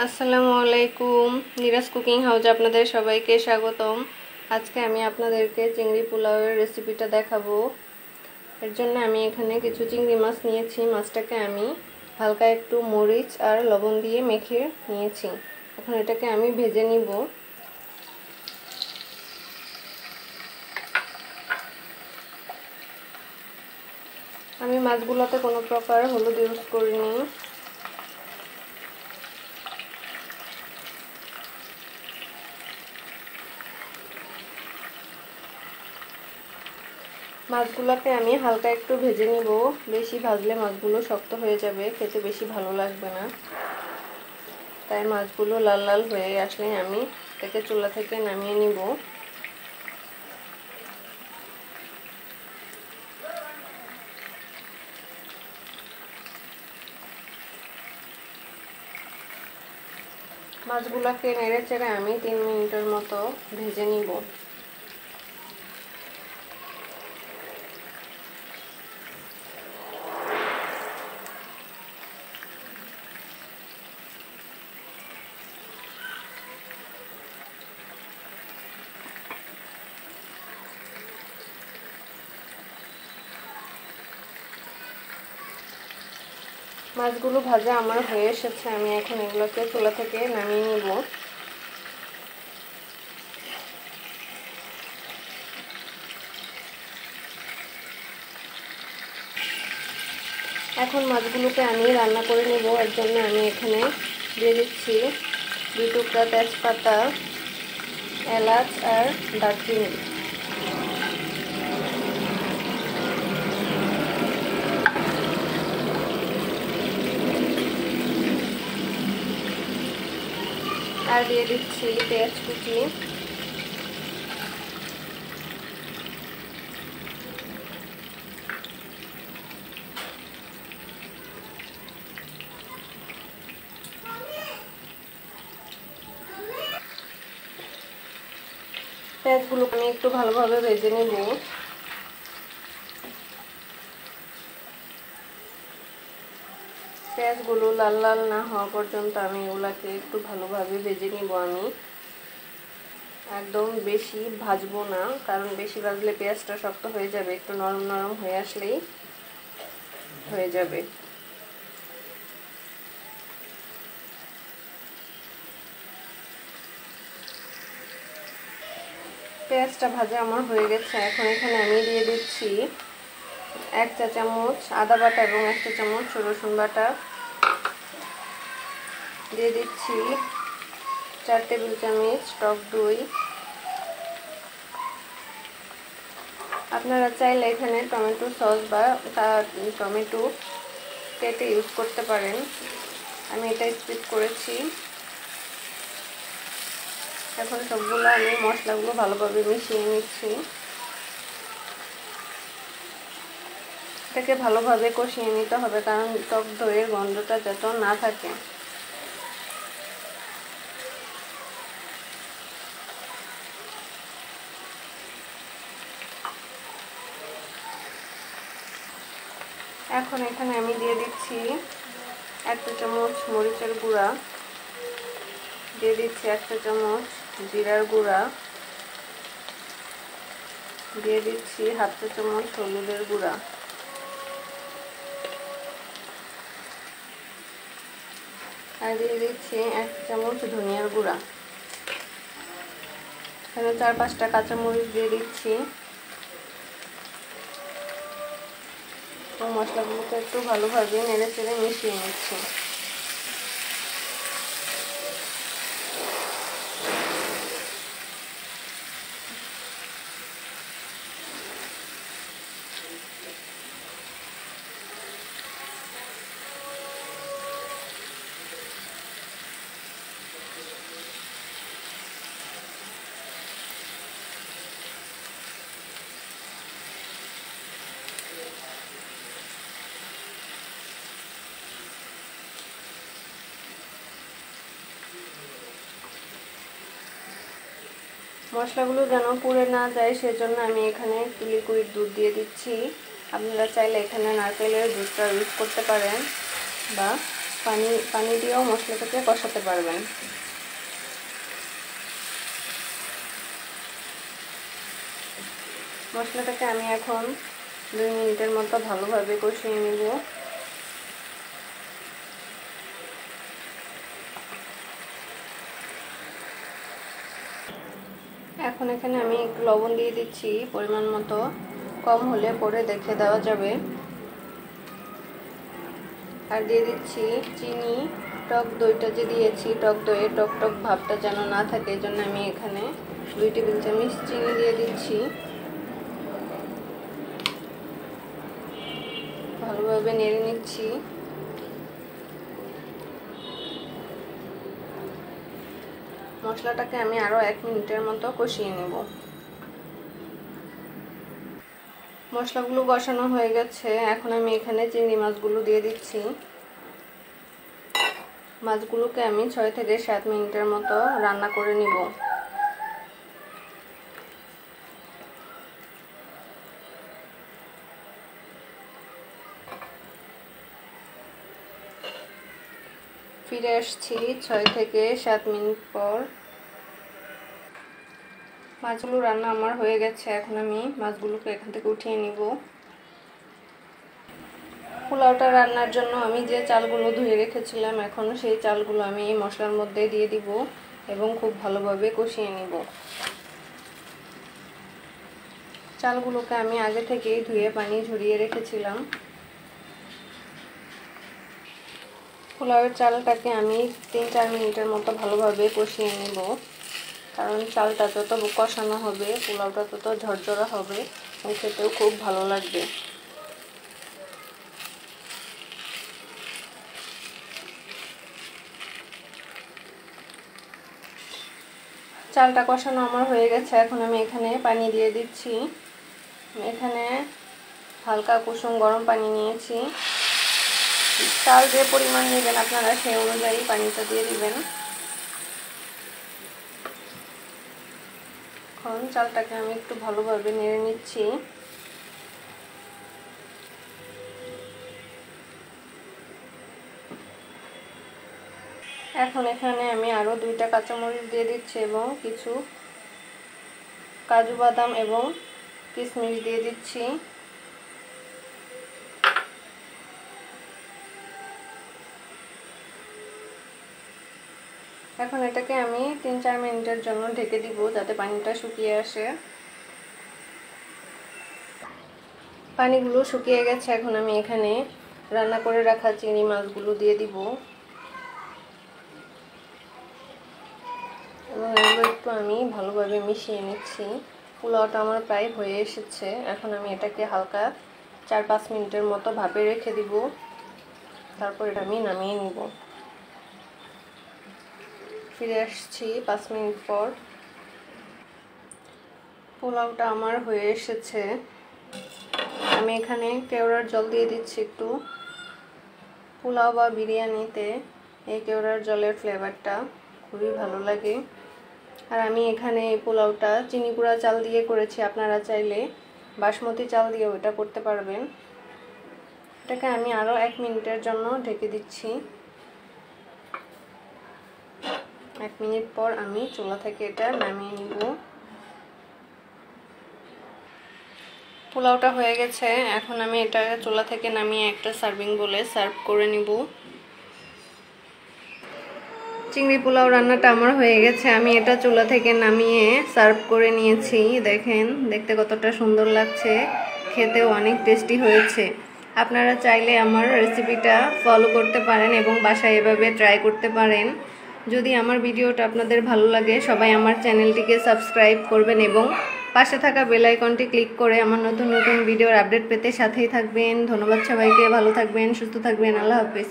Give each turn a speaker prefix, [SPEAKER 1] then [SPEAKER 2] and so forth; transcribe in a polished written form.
[SPEAKER 1] আসসালামু আলাইকুম। নিরাজ কুকিং হাউসে আপনাদের সবাইকে স্বাগতম। আজকে আমি আপনাদেরকে চিংড়ি পোলাওয়ের রেসিপিটা দেখাবো। এর জন্য আমি এখানে কিছু চিংড়ি মাছ নিয়েছি। মাছটাকে আমি হালকা একটু মরিচ আর লবণ দিয়ে মেখে নিয়েছি। এখন এটাকে আমি ভেজে নিব। আমি মাছগুলোতে কোনো প্রকার হলুদ ইউজ করিনি। মাছগুলোকে আমি হালকা একটু ভেজে নিব। বেশি ভাজলে মাছগুলো শক্ত হয়ে যাবে, খেতে বেশি ভালো লাগবে না। তাই মাছগুলো লাল লাল হয়ে আসলে আমি এটাকে চুলা থেকে নামিয়ে নিব। মাছগুলোকে নেড়ে চেড়ে আমি 3 মিনিটের মতো ভেজে নিব। মাছগুলো ভাজা আমার হয়ে এসেছে। আমি এখন এগুলোকে চুলা থেকে নামিয়ে নিব। এখন মাছগুলোকে আমি রান্না করে নেব। এর জন্য আমি এখানে দিয়ে দিচ্ছি 2 টুকরা তেজপাতা, এলাচ আর দারচিনি। আর দিয়ে দিচ্ছি পেঁয়াজ কুচি। পেঁয়াজগুলো আমি একটু ভালোভাবে ভেজে নেব। পেঁয়াজগুলো লাল লাল না হওয়া পর্যন্ত আমি এগুলাকে একটু ভালোভাবে ভেজে নিব। আমি একদম বেশি ভাজবো না, কারণ বেশি ভাজলে পেঁয়াজটা শক্ত হয়ে যাবে। একটু নরম নরম হয়ে আসলেই হয়ে যাবে। পেঁয়াজটা ভাজা আমার হয়ে গেছে। এখন এখানে আমি দিয়ে দিচ্ছি 1 চা চামচ আদা বাটা এবং 1 চা চামচ রসুন বাটা। দিয়ে দিচ্ছি 4 টেবিল চামচ টক দই। আপনারা চাইলে এখানে টমেটো সস বা টমেটো কেটে ইউজ করতে পারেন। আমি এটা স্কিপ করেছি। এখন সবগুলো আমি মশলাগুলো ভালোভাবে মিশিয়ে নিচ্ছি। এটাকে ভালোভাবে কষিয়ে নিতে হবে, কারণ টক দইয়ের গন্ধটা যাতে না থাকে। এখন এখানে আমি দিয়ে দিচ্ছি 1 চা চামচ মরিচের গুঁড়া, দিয়ে দিচ্ছি 1 চা চামচ জিরার গুঁড়া, দিয়ে দিচ্ছি 1/2 চা চামচ হলুদের গুঁড়া, আর দিয়ে দিচ্ছি 1 চামচ ধনিয়ার গুঁড়া। এখানে 4-5টা কাঁচামরিচ দিয়ে দিচ্ছি। মশলাগুলোকে একটু ভালোভাবে নেড়ে চেড়ে মিশিয়ে নিচ্ছি। মশলাগুলো যেন পুড়ে না যায়, সেজন্য আমি এখানে একটু লিকুইড দুধ দিয়ে দিচ্ছি। আপনারা চাইলে এখানে নারকেলের দুধটা ইউজ করতে পারেন বা পানি দিয়েও মশলাটাকে কষাতে পারবেন। মশলাটাকে আমি এখন 2 মিনিটের মতো ভালোভাবে কষিয়ে নিব। এখন এখানে আমি একটু লবণ দিয়ে দিচ্ছি পরিমাণ মতো, কম হলে পরে দেখে দেওয়া যাবে। আর দিয়ে দিচ্ছি চিনি। টক দইটা যে দিয়েছি, টক দইয়ে টক টক ভাবটা যেন না থাকে, এই জন্য আমি এখানে 2 টেবিল চামচ চিনি দিয়ে দিচ্ছি। ভালোভাবে নেড়ে নিচ্ছি। মশলাটাকে আমি আরও 1 মিনিটের মতো কষিয়ে নেব। মশলাগুলো কষানো হয়ে গেছে, এখন আমি এখানে চিংড়ি মাছগুলো দিয়ে দিচ্ছি। মাছগুলোকে আমি 6 থেকে 7 মিনিটের মতো রান্না করে নিব। ফিরে আসছি 6 থেকে 7 মিনিট পর। মাছগুলো রান্না আমার হয়ে গেছে, এখন আমি মাছগুলোকে এখান থেকে উঠিয়ে নিব। পোলাওটা রান্নার জন্য আমি যে চালগুলো ধুয়ে রেখেছিলাম, এখন সেই চালগুলো আমি এই মশলার মধ্যে দিয়ে দিব এবং খুব ভালোভাবে কষিয়ে নিব। চালগুলোকে আমি আগে থেকেই ধুয়ে পানি ঝরিয়ে রেখেছিলাম। পোলাওয়ের চালটাকে আমি 3-4 মিনিটের মতো ভালোভাবে কষিয়ে নেব, কারণ চালটা যত কষানো হবে পোলাওটা তত ঝরঝরা হবে এবং খেতেও খুব ভালো লাগবে। চালটা কষানো আমার হয়ে গেছে, এখন আমি এখানে পানি দিয়ে দিচ্ছি। এখানে হালকা কুসুম গরম পানি নিয়েছি। চাল যে পরিমাণ নেবেন আপনারা সেই অনুযায়ী পানিটা দিয়ে দিবেন। এখন চালটাকে আমি একটু ভালোভাবে নেড়ে নিচ্ছি। এখন এখানে আমি আরও 2টা কাঁচামরিচ দিয়ে দিচ্ছি এবং কিছু কাজু বাদাম এবং কিশমিশ দিয়ে দিচ্ছি। এখন এটাকে আমি 3-4 মিনিটের জন্য ঢেকে দিব যাতে পানিটা শুকিয়ে আসে। পানিগুলো শুকিয়ে গেছে, এখন আমি এখানে রান্না করে রাখা চিংড়ি মাছগুলো দিয়ে দিব এবং এগুলো একটু আমি ভালোভাবে মিশিয়ে নিচ্ছি। পোলাওটা আমার প্রায় হয়ে এসেছে, এখন আমি এটাকে হালকা 4-5 মিনিটের মতো ভাপে রেখে দিব, তারপর এটা আমি নামিয়ে নিব। ফিরে আসছি 5 মিনিট পর। পোলাওটা আমার হয়ে এসেছে, আমি এখানে কেওড়ার জল দিয়ে দিচ্ছি একটু। পোলাও বা বিরিয়ানিতে এই কেওড়ার জলের ফ্লেভারটা খুবই ভালো লাগে। আর আমি এখানে এই পোলাওটা চিনি গুঁড়া চাল দিয়ে করেছি, আপনারা চাইলে বাসমতি চাল দিয়েও এটা করতে পারবেন। এটাকে আমি আরও 1 মিনিটের জন্য ঢেকে দিচ্ছি। 1 মিনিট পর আমি চুলা থেকে এটা নামিয়ে নিব। পোলাওটা হয়ে গেছে, এখন আমি এটা চুলা থেকে নামিয়ে একটা সার্ভিং বলে সার্ভ করে নিব। চিংড়ি পোলাও রান্নাটা আমার হয়ে গেছে, আমি এটা চুলা থেকে নামিয়ে সার্ভ করে নিয়েছি। দেখেন দেখতে কতটা সুন্দর লাগছে, খেতেও অনেক টেস্টি হয়েছে। আপনারা চাইলে আমার রেসিপিটা ফলো করতে পারেন এবং বাসায় এভাবে ট্রাই করতে পারেন। যদি আমার ভিডিওটা আপনাদের ভালো লাগে সবাই আমার চ্যানেলটিকে সাবস্ক্রাইব করবেন এবং পাশে থাকা বেল আইকনটি ক্লিক করে আমার নতুন নতুন ভিডিওর আপডেট পেতে সাথেই থাকবেন। ধন্যবাদ সবাইকে, ভালো থাকবেন, সুস্থ থাকবেন, আল্লাহ হাফেজ।